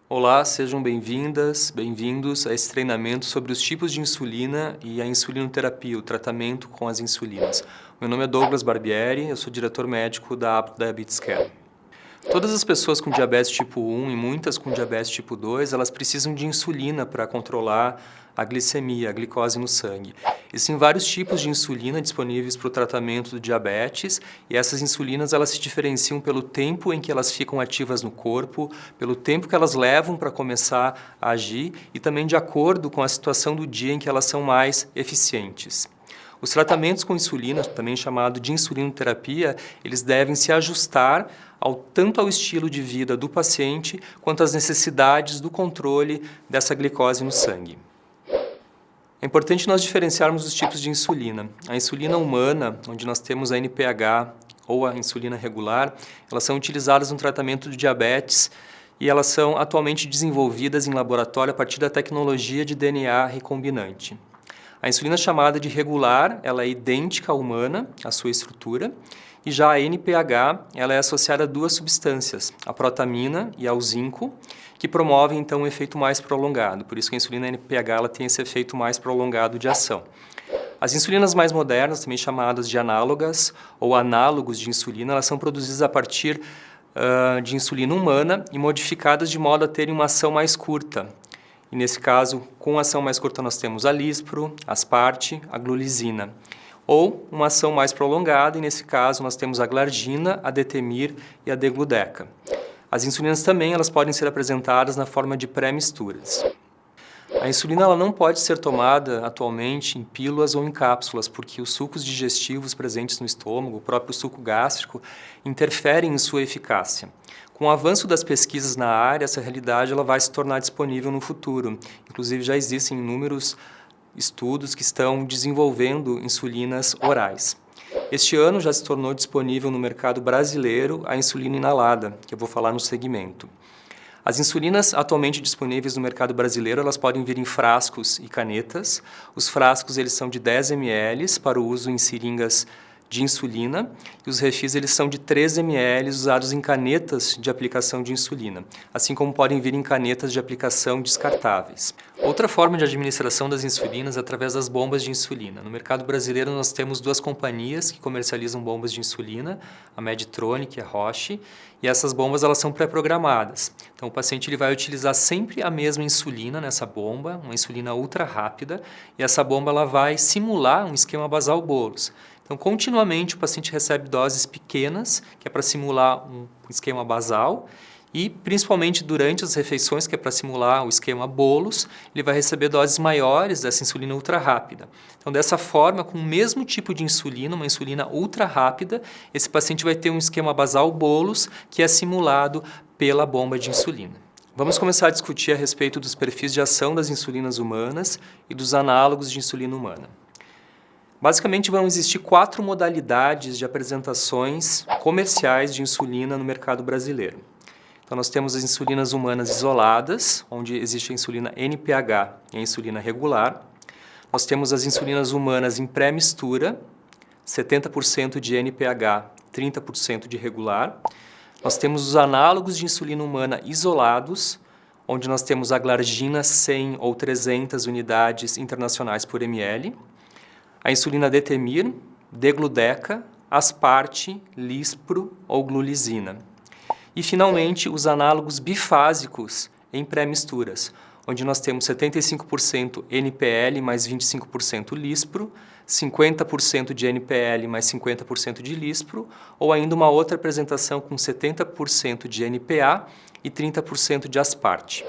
Olá, sejam bem-vindas, bem-vindos a esse treinamento sobre os tipos de insulina e a insulinoterapia, o tratamento com as insulinas. Meu nome é Douglas Barbieri, eu sou diretor médico da Apto Diabetes Care. Todas as pessoas com diabetes tipo 1 e muitas com diabetes tipo 2, elas precisam de insulina para controlar a glicemia, a glicose no sangue. Existem vários tipos de insulina disponíveis para o tratamento do diabetes e essas insulinas elas se diferenciam pelo tempo em que elas ficam ativas no corpo, pelo tempo que elas levam para começar a agir e também de acordo com a situação do dia em que elas são mais eficientes. Os tratamentos com insulina, também chamado de insulinoterapia, eles devem se ajustar tanto ao estilo de vida do paciente quanto às necessidades do controle dessa glicose no sangue. É importante nós diferenciarmos os tipos de insulina. A insulina humana, onde nós temos a NPH ou a insulina regular, elas são utilizadas no tratamento do diabetes e elas são atualmente desenvolvidas em laboratório a partir da tecnologia de DNA recombinante. A insulina chamada de regular, ela é idêntica à humana, a sua estrutura, e já a NPH, ela é associada a duas substâncias, a protamina e ao zinco, que promovem então um efeito mais prolongado. Por isso que a insulina NPH ela tem esse efeito mais prolongado de ação. As insulinas mais modernas, também chamadas de análogas ou análogos de insulina, elas são produzidas a partir de insulina humana e modificadas de modo a terem uma ação mais curta. E nesse caso, com ação mais curta, nós temos a lispro, asparte, a glulizina. Ou uma ação mais prolongada, e nesse caso nós temos a glargina, a detemir e a degludeca. As insulinas também elas podem ser apresentadas na forma de pré-misturas. A insulina ela não pode ser tomada atualmente em pílulas ou em cápsulas, porque os sucos digestivos presentes no estômago, o próprio suco gástrico, interferem em sua eficácia. Com o avanço das pesquisas na área, essa realidade ela vai se tornar disponível no futuro. Inclusive, já existem inúmeros estudos que estão desenvolvendo insulinas orais. Este ano já se tornou disponível no mercado brasileiro a insulina inalada, que eu vou falar no segmento. As insulinas atualmente disponíveis no mercado brasileiro, elas podem vir em frascos e canetas. Os frascos eles são de 10 ml para o uso em seringas de insulina e os refis eles são de 3 ml usados em canetas de aplicação de insulina, assim como podem vir em canetas de aplicação descartáveis. Outra forma de administração das insulinas é através das bombas de insulina. No mercado brasileiro nós temos duas companhias que comercializam bombas de insulina, a Medtronic e a Roche, e essas bombas elas são pré-programadas. Então o paciente ele vai utilizar sempre a mesma insulina nessa bomba, uma insulina ultra rápida, e essa bomba ela vai simular um esquema basal bolos. Então, continuamente, o paciente recebe doses pequenas, que é para simular um esquema basal, e principalmente durante as refeições, que é para simular o esquema bolos, ele vai receber doses maiores dessa insulina ultra rápida. Então, dessa forma, com o mesmo tipo de insulina, uma insulina ultra rápida, esse paciente vai ter um esquema basal bolos, que é simulado pela bomba de insulina. Vamos começar a discutir a respeito dos perfis de ação das insulinas humanas e dos análogos de insulina humana. Basicamente, vão existir 4 modalidades de apresentações comerciais de insulina no mercado brasileiro. Então, nós temos as insulinas humanas isoladas, onde existe a insulina NPH e a insulina regular. Nós temos as insulinas humanas em pré-mistura, 70% de NPH, 30% de regular. Nós temos os análogos de insulina humana isolados, onde nós temos a glargina 100 ou 300 unidades internacionais por ml. A insulina detemir, degludeca, asparte, lispro ou glulizina. E, finalmente, os análogos bifásicos em pré-misturas, onde nós temos 75% NPL mais 25% lispro, 50% de NPL mais 50% de lispro, ou ainda uma outra apresentação com 70% de NPA e 30% de asparte.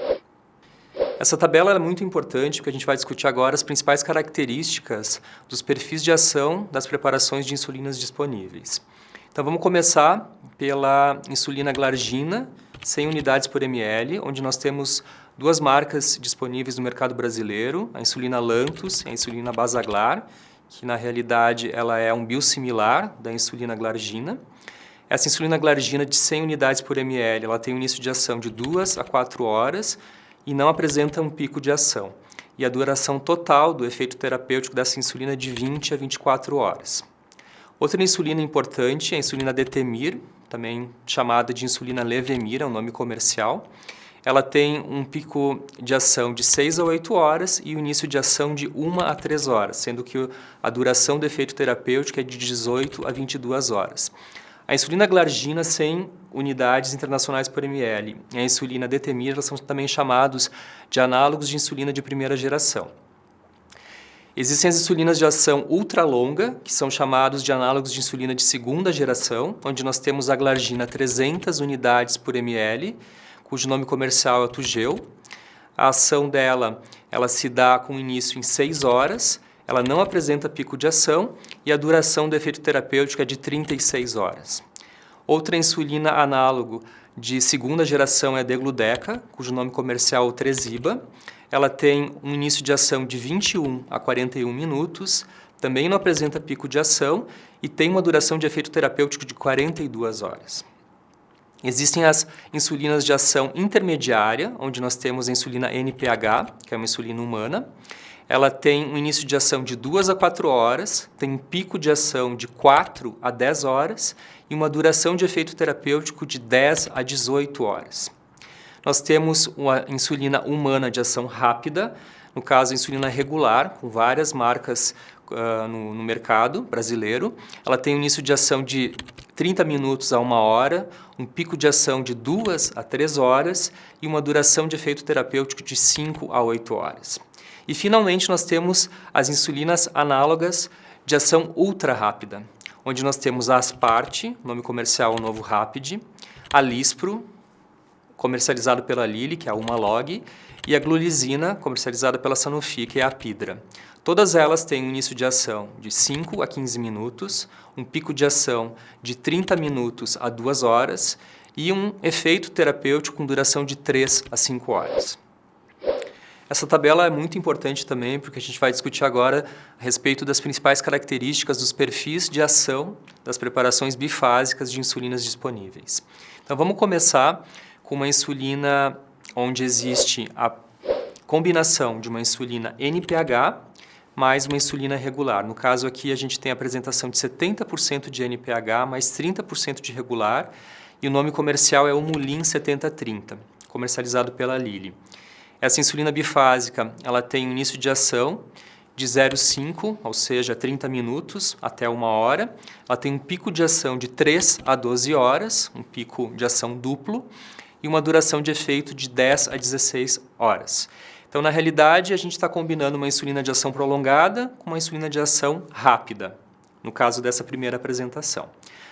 Essa tabela é muito importante porque a gente vai discutir agora as principais características dos perfis de ação das preparações de insulinas disponíveis. Então vamos começar pela insulina glargina, 100 unidades por ml, onde nós temos duas marcas disponíveis no mercado brasileiro, a insulina Lantus e a insulina Basaglar, que na realidade ela é um biosimilar da insulina glargina. Essa insulina glargina de 100 unidades por ml, ela tem um início de ação de 2 a 4 horas, e não apresenta um pico de ação. E a duração total do efeito terapêutico dessa insulina é de 20 a 24 horas. Outra insulina importante é a insulina detemir, também chamada de insulina Levemir, é um nome comercial. ela tem um pico de ação de 6 a 8 horas e o início de ação de 1 a 3 horas, sendo que a duração do efeito terapêutico é de 18 a 22 horas. A insulina glargina 100 unidades internacionais por ml e a insulina detemir, elas são também chamados de análogos de insulina de primeira geração. Existem as insulinas de ação ultralonga, que são chamados de análogos de insulina de segunda geração, onde nós temos a glargina 300 unidades por ml, cujo nome comercial é Toujeo. A ação dela, ela se dá com início em 6 horas, ela não apresenta pico de ação e a duração do efeito terapêutico é de 36 horas. Outra insulina análogo de segunda geração é a Degludeca, cujo nome comercial é Tresiba. Ela tem um início de ação de 21 a 41 minutos, também não apresenta pico de ação e tem uma duração de efeito terapêutico de 42 horas. Existem as insulinas de ação intermediária, onde nós temos a insulina NPH, que é uma insulina humana. Ela tem um início de ação de 2 a 4 horas, tem um pico de ação de 4 a 10 horas e uma duração de efeito terapêutico de 10 a 18 horas. Nós temos uma insulina humana de ação rápida, no caso a insulina regular, com várias marcas no mercado brasileiro. Ela tem um início de ação de 30 minutos a 1 hora, um pico de ação de 2 a 3 horas e uma duração de efeito terapêutico de 5 a 8 horas. E, finalmente, nós temos as insulinas análogas de ação ultra rápida, onde nós temos a Asparte, nome comercial Novo Rapid, a Lispro, comercializado pela Lilly, que é a Humalog, e a Glulizina, comercializada pela Sanofi, que é a Apidra. Todas elas têm um início de ação de 5 a 15 minutos, um pico de ação de 30 minutos a 2 horas e um efeito terapêutico com duração de 3 a 5 horas. Essa tabela é muito importante também, porque a gente vai discutir agora a respeito das principais características dos perfis de ação das preparações bifásicas de insulinas disponíveis. Então, vamos começar com uma insulina onde existe a combinação de uma insulina NPH mais uma insulina regular. No caso aqui, a gente tem a apresentação de 70% de NPH mais 30% de regular, e o nome comercial é Humulin 7030, comercializado pela Lilly. Essa insulina bifásica, ela tem um início de ação de 0,5, ou seja, 30 minutos até 1 hora. Ela tem um pico de ação de 3 a 12 horas, um pico de ação duplo, e uma duração de efeito de 10 a 16 horas. Então, na realidade, a gente está combinando uma insulina de ação prolongada com uma insulina de ação rápida, no caso dessa primeira apresentação.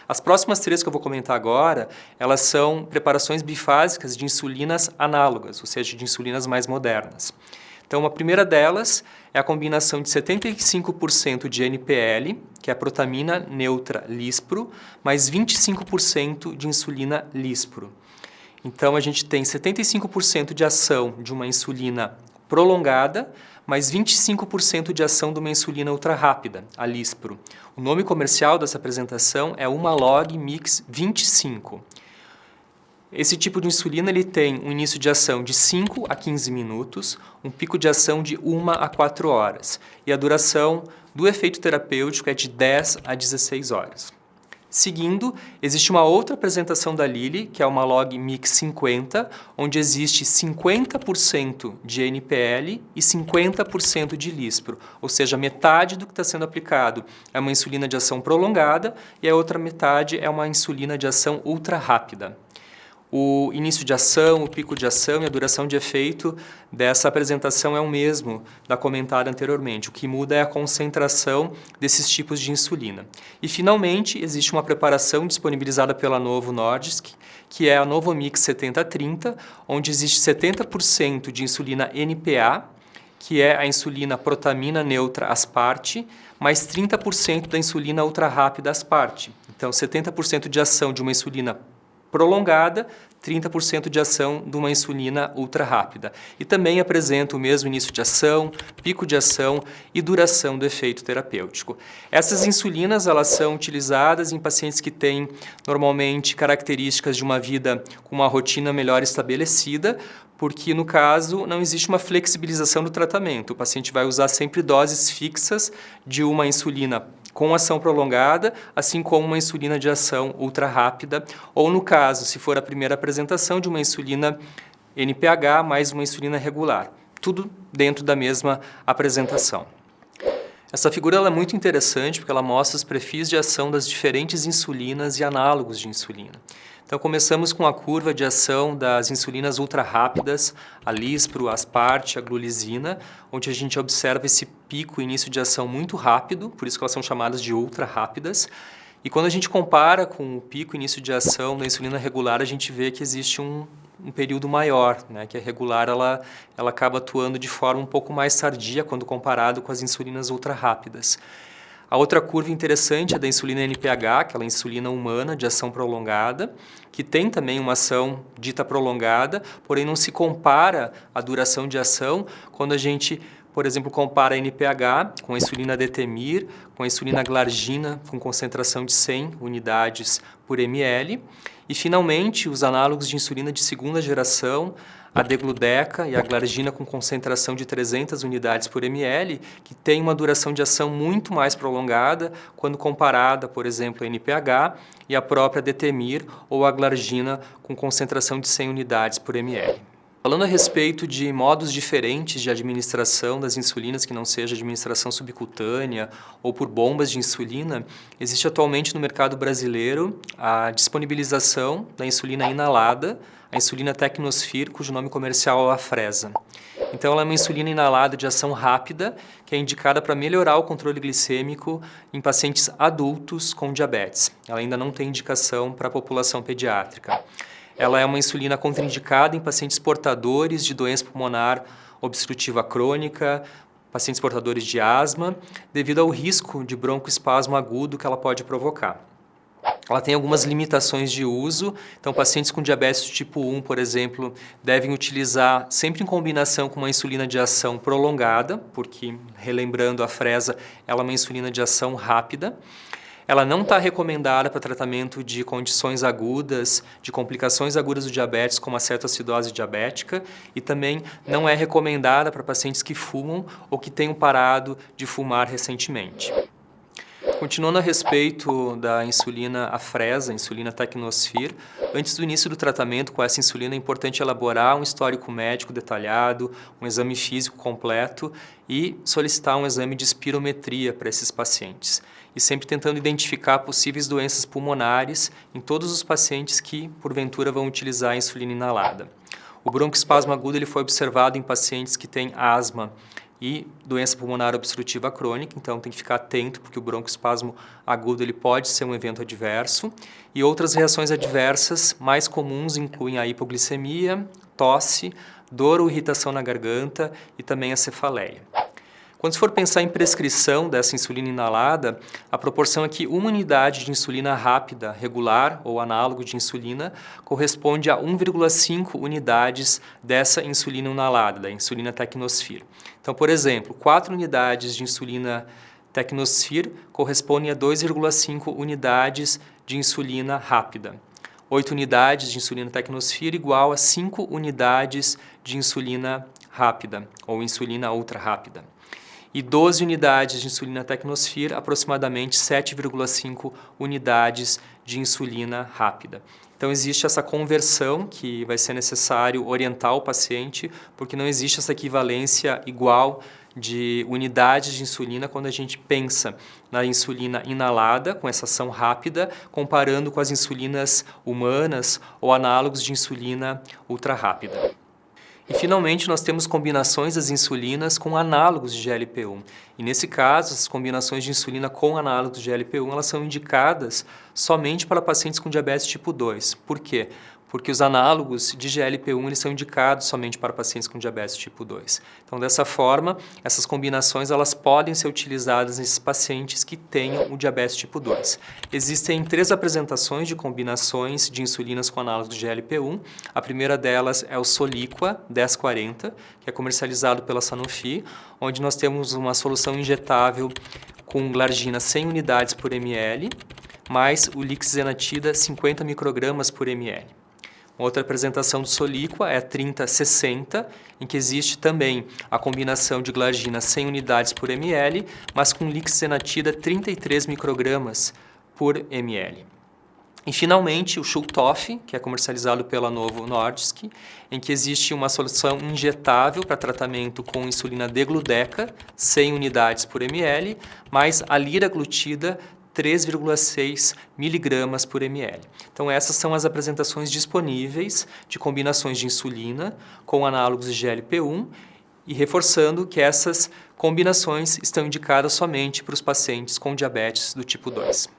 As próximas 3 que eu vou comentar agora, elas são preparações bifásicas de insulinas análogas, ou seja, de insulinas mais modernas. Então, a primeira delas é a combinação de 75% de NPL, que é a protamina neutra Lispro, mais 25% de insulina Lispro. Então, a gente tem 75% de ação de uma insulina prolongada, mais 25% de ação de uma insulina ultra-rápida, a Lispro. O nome comercial dessa apresentação é Humalog Mix 25. Esse tipo de insulina ele tem um início de ação de 5 a 15 minutos, um pico de ação de 1 a 4 horas, e a duração do efeito terapêutico é de 10 a 16 horas. Seguindo, existe uma outra apresentação da Lilly, que é uma Log Mix 50, onde existe 50% de NPL e 50% de Lispro, ou seja, metade do que está sendo aplicado é uma insulina de ação prolongada e a outra metade é uma insulina de ação ultra rápida. O início de ação, o pico de ação e a duração de efeito dessa apresentação é o mesmo da comentada anteriormente. O que muda é a concentração desses tipos de insulina. E, finalmente, existe uma preparação disponibilizada pela Novo Nordisk, que é a Novomix 7030, onde existe 70% de insulina NPA, que é a insulina protamina neutra Asparte, mais 30% da insulina ultra rápida Asparte. Então, 70% de ação de uma insulina prolongada, 30% de ação de uma insulina ultra rápida. E também apresenta o mesmo início de ação, pico de ação e duração do efeito terapêutico. Essas insulinas elas são utilizadas em pacientes que têm normalmente características de uma vida com uma rotina melhor estabelecida, porque no caso não existe uma flexibilização do tratamento. O paciente vai usar sempre doses fixas de uma insulina com ação prolongada, assim como uma insulina de ação ultra rápida, ou no caso, se for a primeira apresentação, de uma insulina NPH mais uma insulina regular. Tudo dentro da mesma apresentação. Essa figura ela é muito interessante porque ela mostra os perfis de ação das diferentes insulinas e análogos de insulina. Então começamos com a curva de ação das insulinas ultra rápidas, a Lispro, a Aspart, a Glulisina, onde a gente observa esse pico, início de ação muito rápido, por isso que elas são chamadas de ultra rápidas. E quando a gente compara com o pico, início de ação da insulina regular, a gente vê que existe um período maior, né? Que a regular ela acaba atuando de forma um pouco mais tardia quando comparado com as insulinas ultra rápidas. A outra curva interessante é da insulina NPH, aquela insulina humana de ação prolongada, que tem também uma ação dita prolongada, porém não se compara a duração de ação quando a gente, por exemplo, compara a NPH com a insulina Detemir, com a insulina Glargina com concentração de 100 unidades por ml. E, finalmente, os análogos de insulina de segunda geração, a Degludeca e a Glargina com concentração de 300 unidades por ml, que tem uma duração de ação muito mais prolongada quando comparada, por exemplo, a NPH e a própria Detemir ou a Glargina com concentração de 100 unidades por ml. Falando a respeito de modos diferentes de administração das insulinas, que não seja administração subcutânea ou por bombas de insulina, existe atualmente no mercado brasileiro a disponibilização da insulina inalada, a insulina Tecnosfir, cujo nome comercial é Afrezza. Então, ela é uma insulina inalada de ação rápida, que é indicada para melhorar o controle glicêmico em pacientes adultos com diabetes. Ela ainda não tem indicação para a população pediátrica. Ela é uma insulina contraindicada em pacientes portadores de doença pulmonar obstrutiva crônica, pacientes portadores de asma, devido ao risco de broncoespasmo agudo que ela pode provocar. Ela tem algumas limitações de uso, então pacientes com diabetes tipo 1, por exemplo, devem utilizar sempre em combinação com uma insulina de ação prolongada, porque, relembrando a Afrezza, ela é uma insulina de ação rápida. Ela não está recomendada para tratamento de condições agudas, de complicações agudas do diabetes, como a cetoacidose diabética, e também não é recomendada para pacientes que fumam ou que tenham parado de fumar recentemente. Continuando a respeito da insulina Afrezza, insulina Tecnosfir, antes do início do tratamento com essa insulina é importante elaborar um histórico médico detalhado, um exame físico completo e solicitar um exame de espirometria para esses pacientes. E sempre tentando identificar possíveis doenças pulmonares em todos os pacientes que, porventura, vão utilizar a insulina inalada. O broncoespasmo agudo ele foi observado em pacientes que têm asma e doença pulmonar obstrutiva crônica, então tem que ficar atento porque o broncoespasmo agudo ele pode ser um evento adverso. E outras reações adversas mais comuns incluem a hipoglicemia, tosse, dor ou irritação na garganta e também a cefaleia. Quando se for pensar em prescrição dessa insulina inalada, a proporção é que uma unidade de insulina rápida, regular ou análogo de insulina, corresponde a 1,5 unidades dessa insulina inalada, da insulina Tecnosfir. Então, por exemplo, 4 unidades de insulina Tecnosfir correspondem a 2,5 unidades de insulina rápida. 8 unidades de insulina Tecnosfir igual a 5 unidades de insulina rápida ou insulina ultra rápida. E 12 unidades de insulina Tecnosfir, aproximadamente 7,5 unidades de insulina rápida. Então, existe essa conversão que vai ser necessário orientar o paciente, porque não existe essa equivalência igual de unidades de insulina quando a gente pensa na insulina inalada, com essa ação rápida, comparando com as insulinas humanas ou análogos de insulina ultra rápida. E, finalmente, nós temos combinações das insulinas com análogos de GLP-1. E, nesse caso, as combinações de insulina com análogos de GLP-1 elas são indicadas somente para pacientes com diabetes tipo 2. Por quê? Porque os análogos de GLP-1 eles são indicados somente para pacientes com diabetes tipo 2. Então, dessa forma, essas combinações elas podem ser utilizadas nesses pacientes que tenham o diabetes tipo 2. Existem 3 apresentações de combinações de insulinas com análogos de GLP-1. A primeira delas é o Soliqua 1040, que é comercializado pela Sanofi, onde nós temos uma solução injetável com glargina 100 unidades por ml, mais o lixzenatida 50 microgramas por ml. Outra apresentação do Soliqua é a 3060, em que existe também a combinação de glargina 100 unidades por ml, mas com lixzenatida 33 microgramas por ml. E, finalmente, o Schultoff, que é comercializado pela Novo Nordisk, em que existe uma solução injetável para tratamento com insulina degludeca, 100 unidades por ml, mais a liraglutida, 3,6 miligramas por ml. Então, essas são as apresentações disponíveis de combinações de insulina com análogos de GLP-1 e reforçando que essas combinações estão indicadas somente para os pacientes com diabetes do tipo 2.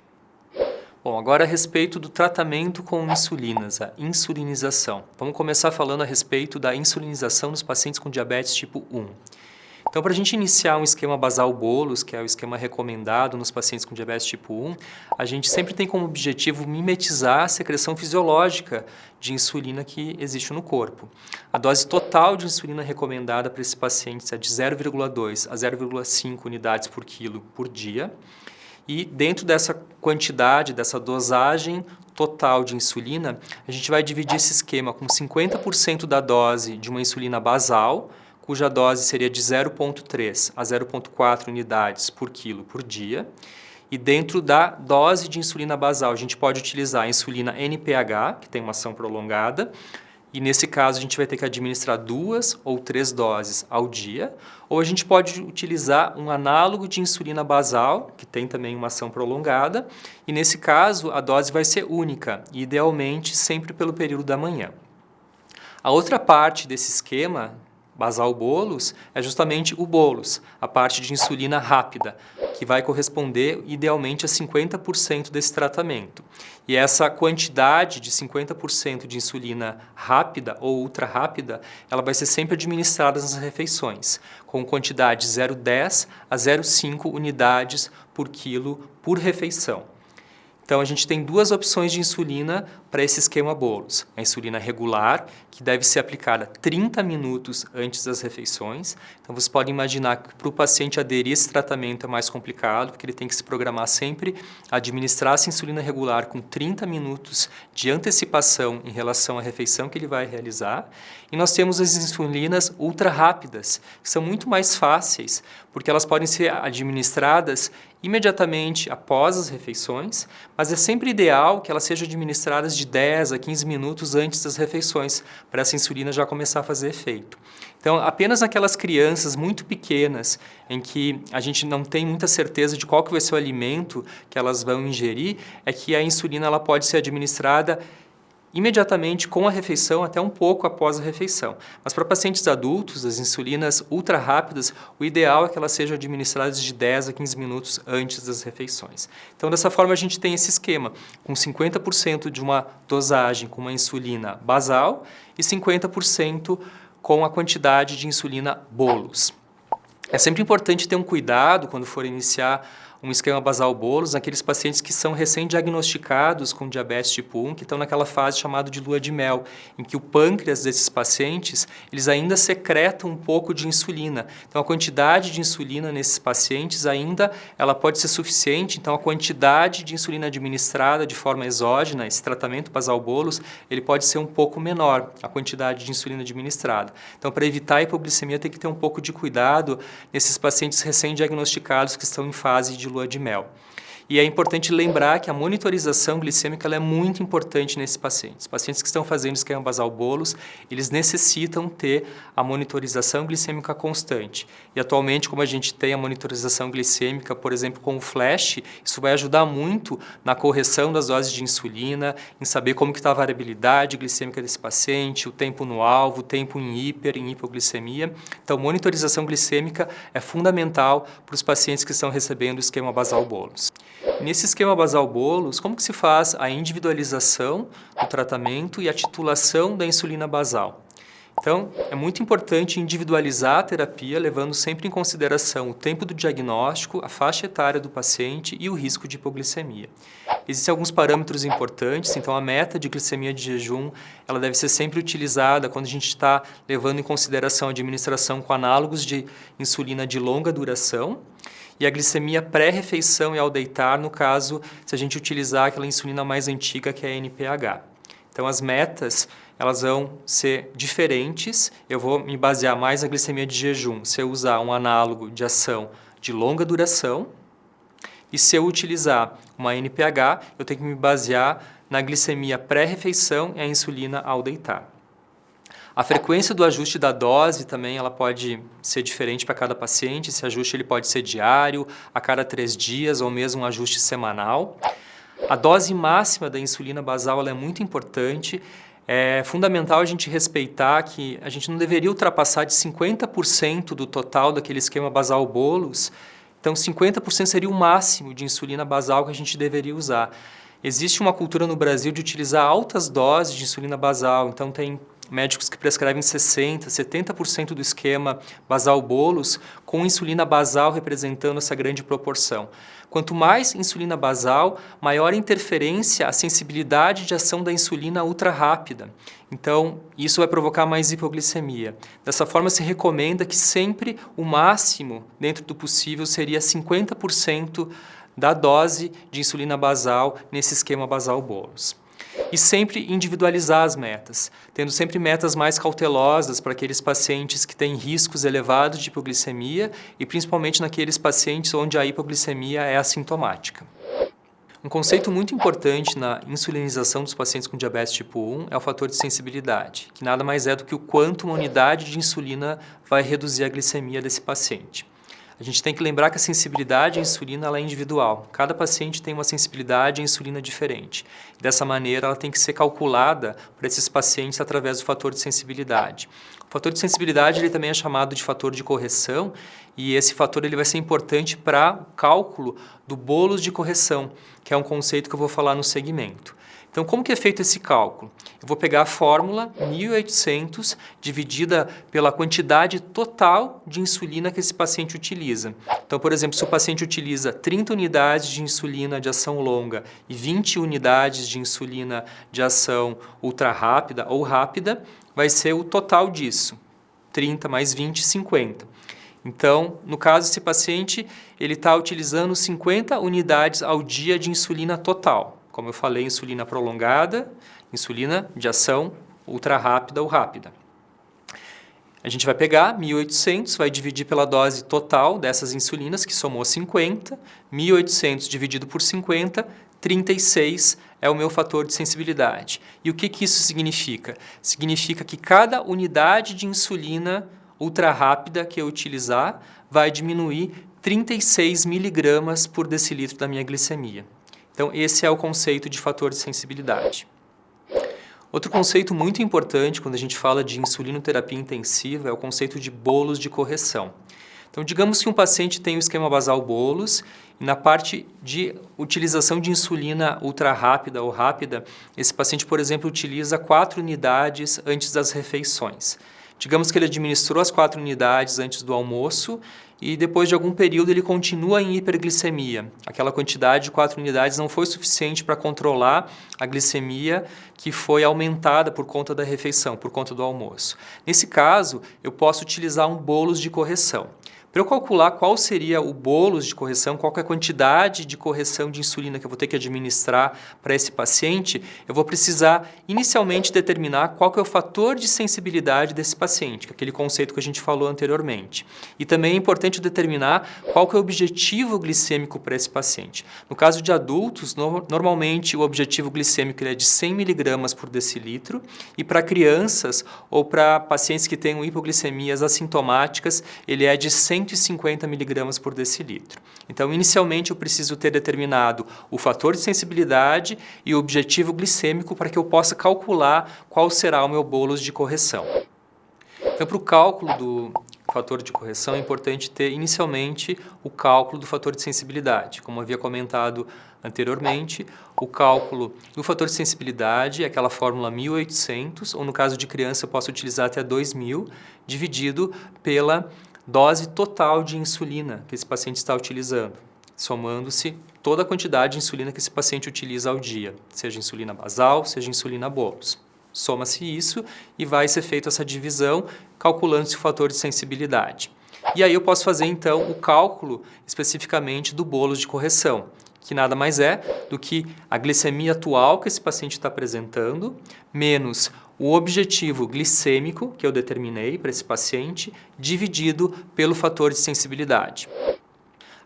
Bom, agora a respeito do tratamento com insulinas, a insulinização. Vamos começar falando a respeito da insulinização nos pacientes com diabetes tipo 1. Então, para a gente iniciar um esquema basal bolos, que é o esquema recomendado nos pacientes com diabetes tipo 1, a gente sempre tem como objetivo mimetizar a secreção fisiológica de insulina que existe no corpo. A dose total de insulina recomendada para esses pacientes é de 0,2 a 0,5 unidades por quilo por dia. E dentro dessa quantidade, dessa dosagem total de insulina, a gente vai dividir esse esquema com 50% da dose de uma insulina basal, cuja dose seria de 0,3 a 0,4 unidades por quilo por dia. E dentro da dose de insulina basal, a gente pode utilizar a insulina NPH, que tem uma ação prolongada, e nesse caso a gente vai ter que administrar 2 ou 3 doses ao dia, ou a gente pode utilizar um análogo de insulina basal, que tem também uma ação prolongada, e nesse caso a dose vai ser única, e idealmente sempre pelo período da manhã. A outra parte desse esquema basal bolos é justamente o bolos, a parte de insulina rápida, que vai corresponder idealmente a 50% desse tratamento. E essa quantidade de 50% de insulina rápida ou ultra rápida, ela vai ser sempre administrada nas refeições, com quantidade de 0,10 a 0,5 unidades por quilo por refeição. Então, a gente tem duas opções de insulina para esse esquema bolos. A insulina regular, que deve ser aplicada 30 minutos antes das refeições. Então, vocês podem imaginar que para o paciente aderir a esse tratamento é mais complicado, porque ele tem que se programar sempre a administrar essa insulina regular com 30 minutos de antecipação em relação à refeição que ele vai realizar. E nós temos as insulinas ultra rápidas, que são muito mais fáceis, porque elas podem ser administradas imediatamente após as refeições, mas é sempre ideal que elas sejam administradas de 10 a 15 minutos antes das refeições, para essa insulina já começar a fazer efeito. Então, apenas aquelas crianças muito pequenas, em que a gente não tem muita certeza de qual que vai ser o alimento que elas vão ingerir, é que a insulina ela pode ser administrada imediatamente com a refeição, até um pouco após a refeição. Mas para pacientes adultos, as insulinas ultra rápidas, o ideal é que elas sejam administradas de 10 a 15 minutos antes das refeições. Então, dessa forma, a gente tem esse esquema, com 50% de uma dosagem com uma insulina basal e 50% com a quantidade de insulina bolos. É sempre importante ter um cuidado quando for iniciar um esquema basal bolos naqueles pacientes que são recém-diagnosticados com diabetes tipo 1, que estão naquela fase chamada de lua de mel, em que o pâncreas desses pacientes, eles ainda secretam um pouco de insulina. Então, a quantidade de insulina nesses pacientes ainda ela pode ser suficiente, então a quantidade de insulina administrada de forma exógena, esse tratamento basal bolos, ele pode ser um pouco menor, a quantidade de insulina administrada. Então, para evitar a hipoglicemia, tem que ter um pouco de cuidado nesses pacientes recém-diagnosticados que estão em fase de lua de mel. E é importante lembrar que a monitorização glicêmica ela é muito importante nesses pacientes. Pacientes que estão fazendo esquema basal bolos, eles necessitam ter a monitorização glicêmica constante. E atualmente, como a gente tem a monitorização glicêmica, por exemplo, com o flash, isso vai ajudar muito na correção das doses de insulina, em saber como que está a variabilidade glicêmica desse paciente, o tempo no alvo, o tempo em hipoglicemia. Então, monitorização glicêmica é fundamental para os pacientes que estão recebendo o esquema basal bolos. Nesse esquema basal bolos, como que se faz a individualização do tratamento e a titulação da insulina basal? Então, é muito importante individualizar a terapia, levando sempre em consideração o tempo do diagnóstico, a faixa etária do paciente e o risco de hipoglicemia. Existem alguns parâmetros importantes, então a meta de glicemia de jejum ela deve ser sempre utilizada quando a gente está levando em consideração a administração com análogos de insulina de longa duração, e a glicemia pré-refeição e ao deitar, no caso, se a gente utilizar aquela insulina mais antiga, que é a NPH. Então, as metas, elas vão ser diferentes. Eu vou me basear mais na glicemia de jejum, se eu usar um análogo de ação de longa duração. E se eu utilizar uma NPH, eu tenho que me basear na glicemia pré-refeição e a insulina ao deitar. A frequência do ajuste da dose também ela pode ser diferente para cada paciente. Esse ajuste ele pode ser diário, a cada 3 dias ou mesmo um ajuste semanal. A dose máxima da insulina basal ela é muito importante. É fundamental a gente respeitar que a gente não deveria ultrapassar de 50% do total daquele esquema basal bolos. Então, 50% seria o máximo de insulina basal que a gente deveria usar. Existe uma cultura no Brasil de utilizar altas doses de insulina basal. Então, tem médicos que prescrevem 60%, 70% do esquema basal bolos, com insulina basal representando essa grande proporção. Quanto mais insulina basal, maior a interferência, a sensibilidade de ação da insulina ultra rápida. Então, isso vai provocar mais hipoglicemia. Dessa forma, se recomenda que sempre o máximo, dentro do possível, seria 50% da dose de insulina basal nesse esquema basal bolos. E sempre individualizar as metas, tendo sempre metas mais cautelosas para aqueles pacientes que têm riscos elevados de hipoglicemia e principalmente naqueles pacientes onde a hipoglicemia é assintomática. Um conceito muito importante na insulinização dos pacientes com diabetes tipo 1 é o fator de sensibilidade, que nada mais é do que o quanto uma unidade de insulina vai reduzir a glicemia desse paciente. A gente tem que lembrar que a sensibilidade à insulina ela é individual. Cada paciente tem uma sensibilidade à insulina diferente. Dessa maneira, ela tem que ser calculada para esses pacientes através do fator de sensibilidade. O fator de sensibilidade ele também é chamado de fator de correção e esse fator ele vai ser importante para o cálculo do bolos de correção, que é um conceito que eu vou falar no segmento. Então, como que é feito esse cálculo? Eu vou pegar a fórmula 1.800 dividida pela quantidade total de insulina que esse paciente utiliza. Então, por exemplo, se o paciente utiliza 30 unidades de insulina de ação longa e 20 unidades de insulina de ação ultra rápida ou rápida, vai ser o total disso, 30 mais 20, 50. Então, no caso, esse paciente ele está utilizando 50 unidades ao dia de insulina total. Como eu falei, insulina prolongada, insulina de ação ultra rápida ou rápida. A gente vai pegar 1.800, vai dividir pela dose total dessas insulinas, que somou 50. 1.800 dividido por 50, 36 é o meu fator de sensibilidade. E o que isso significa? Significa que cada unidade de insulina ultra rápida que eu utilizar vai diminuir 36 miligramas por decilitro da minha glicemia. Então, esse é o conceito de fator de sensibilidade. Outro conceito muito importante quando a gente fala de insulinoterapia intensiva é o conceito de bolos de correção. Então, digamos que um paciente tem o esquema basal bolos e na parte de utilização de insulina ultra rápida ou rápida, esse paciente, por exemplo, utiliza 4 unidades antes das refeições. Digamos que ele administrou as 4 unidades antes do almoço e depois de algum período ele continua em hiperglicemia. Aquela quantidade de 4 unidades não foi suficiente para controlar a glicemia que foi aumentada por conta da refeição, por conta do almoço. Nesse caso, eu posso utilizar um bolos de correção. Para eu calcular qual seria o bolos de correção, qual é a quantidade de correção de insulina que eu vou ter que administrar para esse paciente, eu vou precisar inicialmente determinar qual que é o fator de sensibilidade desse paciente, que é aquele conceito que a gente falou anteriormente. E também é importante determinar qual que é o objetivo glicêmico para esse paciente. No caso de adultos, normalmente o objetivo glicêmico é de 100 mg por decilitro e para crianças ou para pacientes que tenham hipoglicemias assintomáticas, ele é de 150 mg por decilitro. Então, inicialmente, eu preciso ter determinado o fator de sensibilidade e o objetivo glicêmico para que eu possa calcular qual será o meu bolos de correção. Então, para o cálculo do fator de correção, é importante ter inicialmente o cálculo do fator de sensibilidade. Como havia comentado anteriormente, o cálculo do fator de sensibilidade é aquela fórmula 1.800, ou no caso de criança eu posso utilizar até 2.000, dividido pela dose total de insulina que esse paciente está utilizando, somando-se toda a quantidade de insulina que esse paciente utiliza ao dia, seja insulina basal, seja insulina bolos. Soma-se isso e vai ser feita essa divisão, calculando-se o fator de sensibilidade. E aí eu posso fazer, então, o cálculo especificamente do bolos de correção, que nada mais é do que a glicemia atual que esse paciente está apresentando, menos o objetivo glicêmico que eu determinei para esse paciente, dividido pelo fator de sensibilidade.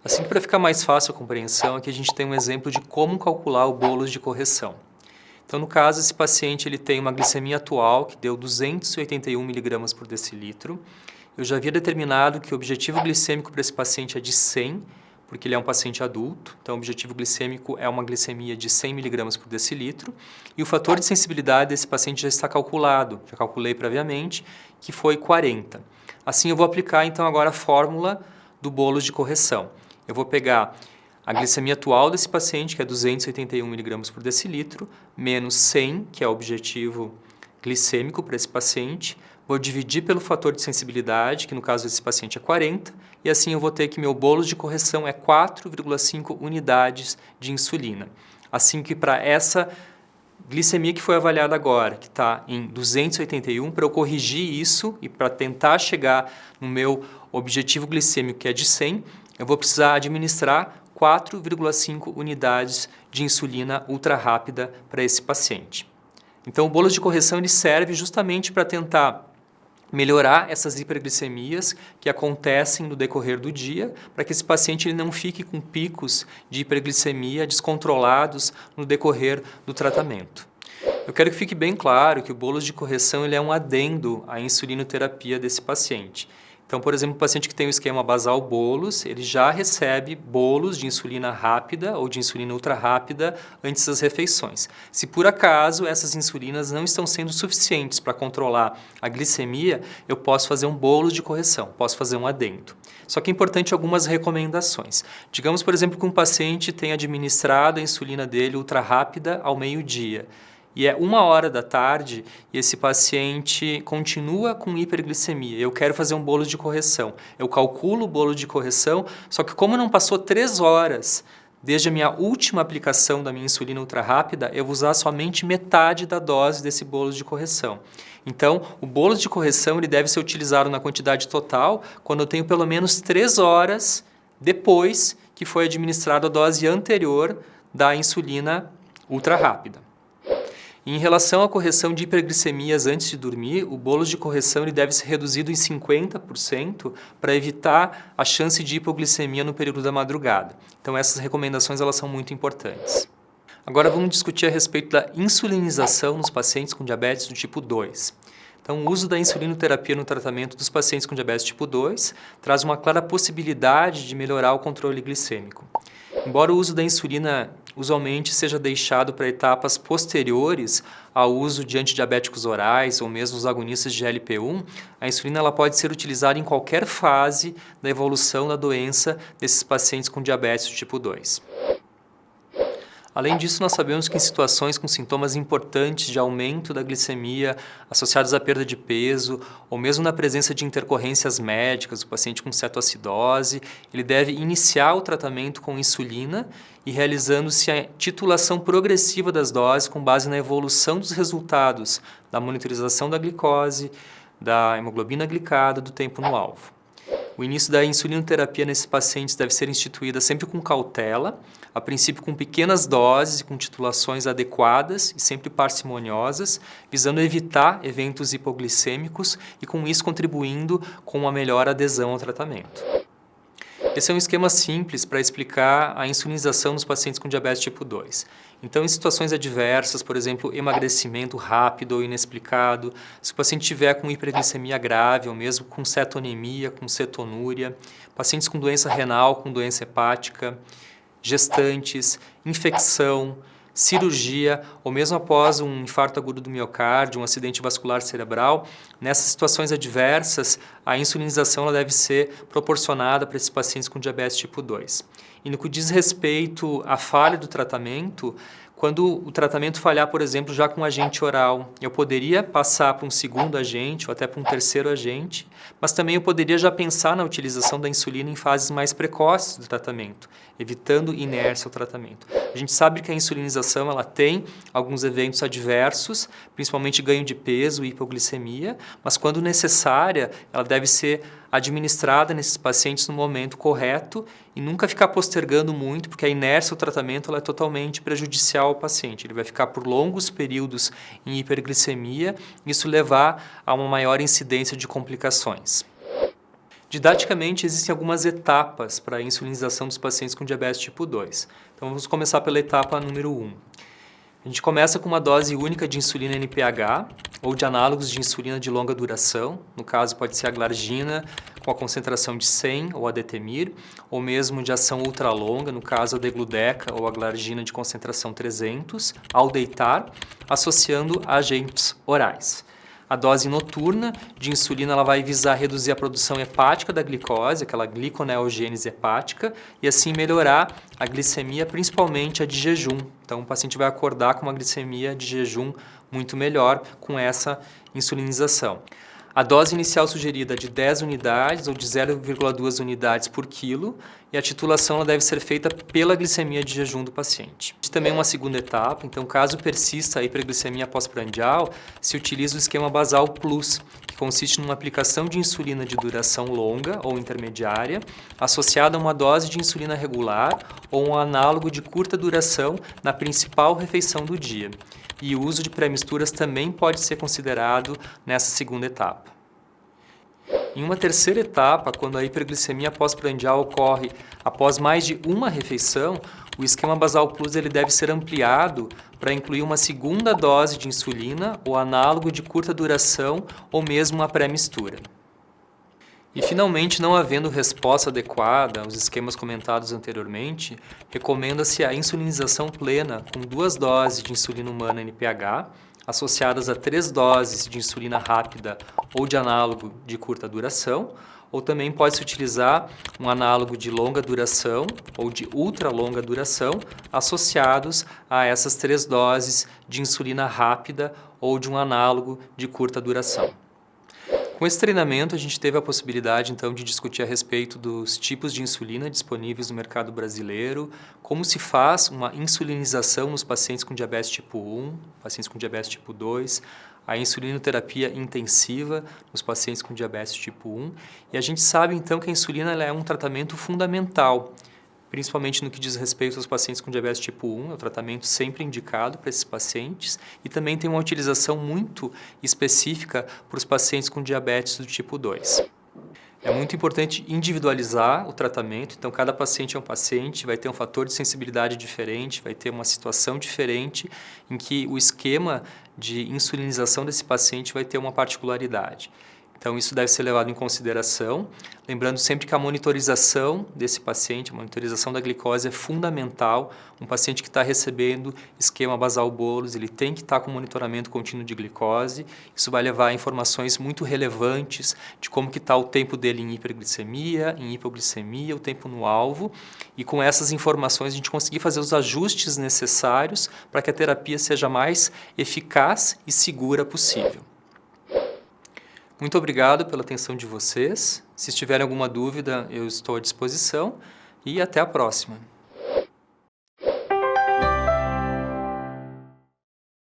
Assim que para ficar mais fácil a compreensão, aqui a gente tem um exemplo de como calcular o bolos de correção. Então, no caso, esse paciente ele tem uma glicemia atual que deu 281 mg por decilitro. Eu já havia determinado que o objetivo glicêmico para esse paciente é de 100, porque ele é um paciente adulto. Então, o objetivo glicêmico é uma glicemia de 100 mg por decilitro. E o fator de sensibilidade desse paciente já está calculado, já calculei previamente, que foi 40. Assim, eu vou aplicar, então, agora a fórmula do bolo de correção. Eu vou pegar a glicemia atual desse paciente, que é 281 mg por decilitro, menos 100, que é o objetivo glicêmico para esse paciente. Vou dividir pelo fator de sensibilidade, que no caso desse paciente é 40, e assim eu vou ter que meu bolo de correção é 4,5 unidades de insulina. Assim que para essa glicemia que foi avaliada agora, que está em 281, para eu corrigir isso e para tentar chegar no meu objetivo glicêmico, que é de 100, eu vou precisar administrar 4,5 unidades de insulina ultra rápida para esse paciente. Então, o bolo de correção ele serve justamente para tentar melhorar essas hiperglicemias que acontecem no decorrer do dia, para que esse paciente ele não fique com picos de hiperglicemia descontrolados no decorrer do tratamento. Eu quero que fique bem claro que o bolo de correção ele é um adendo à insulinoterapia desse paciente. Então, por exemplo, o paciente que tem o esquema basal bolos, ele já recebe bolos de insulina rápida ou de insulina ultra rápida antes das refeições. Se por acaso essas insulinas não estão sendo suficientes para controlar a glicemia, eu posso fazer um bolo de correção, posso fazer um adendo. Só que é importante algumas recomendações. Digamos, por exemplo, que um paciente tenha administrado a insulina dele ultra rápida ao meio-dia. E é 1h da tarde e esse paciente continua com hiperglicemia. Eu quero fazer um bolo de correção. Eu calculo o bolo de correção, só que como não passou 3 horas desde a minha última aplicação da minha insulina ultra rápida, eu vou usar somente metade da dose desse bolo de correção. Então, o bolo de correção ele deve ser utilizado na quantidade total quando eu tenho pelo menos 3 horas depois que foi administrada a dose anterior da insulina ultra rápida. Em relação à correção de hiperglicemias antes de dormir, o bolo de correção ele deve ser reduzido em 50% para evitar a chance de hipoglicemia no período da madrugada. Então essas recomendações elas são muito importantes. Agora vamos discutir a respeito da insulinização nos pacientes com diabetes do tipo 2. Então, o uso da insulinoterapia no tratamento dos pacientes com diabetes tipo 2 traz uma clara possibilidade de melhorar o controle glicêmico. Embora o uso da insulina usualmente seja deixado para etapas posteriores ao uso de antidiabéticos orais ou mesmo os agonistas de GLP-1, a insulina ela pode ser utilizada em qualquer fase da evolução da doença desses pacientes com diabetes do tipo 2. Além disso, nós sabemos que em situações com sintomas importantes de aumento da glicemia associados à perda de peso ou mesmo na presença de intercorrências médicas, o paciente com cetoacidose, ele deve iniciar o tratamento com insulina e realizando-se a titulação progressiva das doses com base na evolução dos resultados da monitorização da glicose, da hemoglobina glicada, do tempo no alvo. O início da insulinoterapia nesses pacientes deve ser instituída sempre com cautela, a princípio com pequenas doses e com titulações adequadas e sempre parcimoniosas, visando evitar eventos hipoglicêmicos e com isso contribuindo com uma melhor adesão ao tratamento. Esse é um esquema simples para explicar a insulinização nos pacientes com diabetes tipo 2. Então, em situações adversas, por exemplo, emagrecimento rápido ou inexplicado, se o paciente tiver com hiperglicemia grave ou mesmo com cetonemia, com cetonúria, pacientes com doença renal, com doença hepática, gestantes, infecção, cirurgia ou mesmo após um infarto agudo do miocárdio, um acidente vascular cerebral, nessas situações adversas, a insulinização ela deve ser proporcionada para esses pacientes com diabetes tipo 2. E no que diz respeito à falha do tratamento, quando o tratamento falhar, por exemplo, já com um agente oral, eu poderia passar para um segundo agente ou até para um terceiro agente, mas também eu poderia já pensar na utilização da insulina em fases mais precoces do tratamento, evitando inércia ao tratamento. A gente sabe que a insulinização ela tem alguns eventos adversos, principalmente ganho de peso e hipoglicemia, mas quando necessária, ela deve ser administrada nesses pacientes no momento correto e nunca ficar postergando muito, porque a inércia ao tratamento ela é totalmente prejudicial ao paciente. Ele vai ficar por longos períodos em hiperglicemia e isso levar a uma maior incidência de complicações. Didaticamente, existem algumas etapas para a insulinização dos pacientes com diabetes tipo 2. Então, vamos começar pela etapa número 1. A gente começa com uma dose única de insulina NPH ou de análogos de insulina de longa duração. No caso, pode ser a glargina com a concentração de 100 ou a detemir, ou mesmo de ação ultralonga, no caso a degludeca ou a glargina de concentração 300, ao deitar, associando a agentes orais. A dose noturna de insulina ela vai visar reduzir a produção hepática da glicose, aquela gliconeogênese hepática, e assim melhorar a glicemia, principalmente a de jejum. Então o paciente vai acordar com uma glicemia de jejum muito melhor com essa insulinização. A dose inicial sugerida é de 10 unidades ou de 0,2 unidades por quilo e a titulação ela deve ser feita pela glicemia de jejum do paciente. Também uma segunda etapa, então caso persista a hiperglicemia pós-prandial, se utiliza o esquema basal plus, que consiste numa aplicação de insulina de duração longa ou intermediária, associada a uma dose de insulina regular ou um análogo de curta duração na principal refeição do dia. E o uso de pré-misturas também pode ser considerado nessa segunda etapa. Em uma terceira etapa, quando a hiperglicemia pós-prandial ocorre após mais de uma refeição, o esquema basal plus ele deve ser ampliado para incluir uma segunda dose de insulina ou análogo de curta duração ou mesmo uma pré-mistura. E, finalmente, não havendo resposta adequada aos esquemas comentados anteriormente, recomenda-se a insulinização plena com 2 doses de insulina humana NPH, associadas a 3 doses de insulina rápida ou de análogo de curta duração, ou também pode-se utilizar um análogo de longa duração ou de ultra longa duração, associados a essas 3 doses de insulina rápida ou de um análogo de curta duração. Com esse treinamento, a gente teve a possibilidade, então, de discutir a respeito dos tipos de insulina disponíveis no mercado brasileiro, como se faz uma insulinização nos pacientes com diabetes tipo 1, pacientes com diabetes tipo 2, a insulinoterapia intensiva nos pacientes com diabetes tipo 1, e a gente sabe, então, que a insulina ela é um tratamento fundamental, principalmente no que diz respeito aos pacientes com diabetes tipo 1, é o tratamento sempre indicado para esses pacientes e também tem uma utilização muito específica para os pacientes com diabetes do tipo 2. É muito importante individualizar o tratamento, então cada paciente é um paciente, vai ter um fator de sensibilidade diferente, vai ter uma situação diferente em que o esquema de insulinização desse paciente vai ter uma particularidade. Então, isso deve ser levado em consideração, lembrando sempre que a monitorização desse paciente, a monitorização da glicose é fundamental. Um paciente que está recebendo esquema basal bolus, ele tem que estar com monitoramento contínuo de glicose. Isso vai levar a informações muito relevantes de como que está o tempo dele em hiperglicemia, em hipoglicemia, o tempo no alvo. E com essas informações a gente conseguir fazer os ajustes necessários para que a terapia seja mais eficaz e segura possível. Muito obrigado pela atenção de vocês. Se tiverem alguma dúvida, eu estou à disposição e até a próxima.